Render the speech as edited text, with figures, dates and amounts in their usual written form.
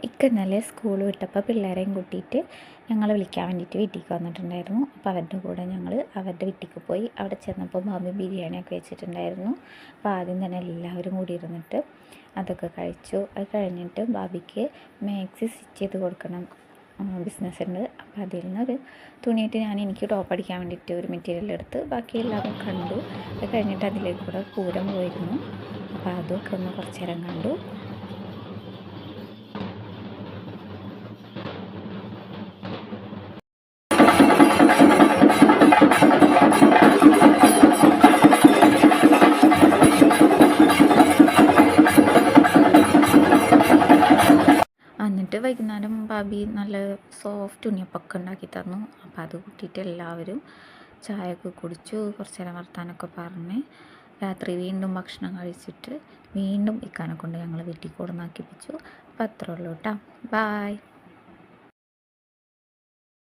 ഇക്ക ഇന്നലെ സ്കൂൾ വിട്ടപ്പോൾ പിള്ളേരെയും കൂട്ടിയിട്ട് ഞങ്ങളെ വിളിക്കാൻ വേണ്ടിയിട്ട് വീട്ടിലേക്ക് വന്നിട്ടുണ്ടായിരുന്നു. അപ്പോൾ അവരുടെ കൂടെ ഞങ്ങൾ അവരുടെ വീട്ടിലേക്ക് പോയി. അവിടെ ചെന്നപ്പോൾ മാമി ബിരിയാണിയൊക്കെ വെച്ചിട്ടുണ്ടായിരുന്നു. അപ്പോൾ ആദ്യം തന്നെ എല്ലാവരും കൂടി ഇരുന്നിട്ട് അതൊക്കെ കഴിച്ചു. അത് കഴിഞ്ഞിട്ട് ഭാബിക്ക് മാക്സി സ്റ്റിച്ച് ചെയ്ത് കൊടുക്കണം ബിസിനസ് ഉണ്ട്. അപ്പോൾ അതിൽ നിന്നൊരു തുണിയിട്ട് എനിക്ക് ടോപ്പ് അടിക്കാൻ വേണ്ടിയിട്ട് ഒരു മെറ്റീരിയൽ എടുത്ത് ബാക്കി എല്ലാവരും കണ്ടു. അത് കഴിഞ്ഞിട്ട് അതിലേക്ക് കൂടെ പൂരം പോയിരുന്നു. അപ്പോൾ അതൊക്കെ ഒന്ന് കുറച്ച് നേരം കണ്ടു. എന്നിട്ട് വൈകുന്നേരം ഭാബി നല്ല സോഫ്റ്റ് ഉണ്ണിയപ്പൊക്കെ ഉണ്ടാക്കി തന്നു. അപ്പോൾ അത് കൂട്ടിയിട്ട് എല്ലാവരും ചായയൊക്കെ കുടിച്ചു, കുറച്ച് നേരം വർത്താനമൊക്കെ പറഞ്ഞ് രാത്രി വീണ്ടും ഭക്ഷണം കഴിച്ചിട്ട് വീണ്ടും ഇക്കാനെ കൊണ്ട് ഞങ്ങൾ വീട്ടിൽ കൊടുന്നാക്കിപ്പിച്ചു. അപ്പോൾ അത്രേ ഉള്ളൂ കേട്ടോ. ബായ്.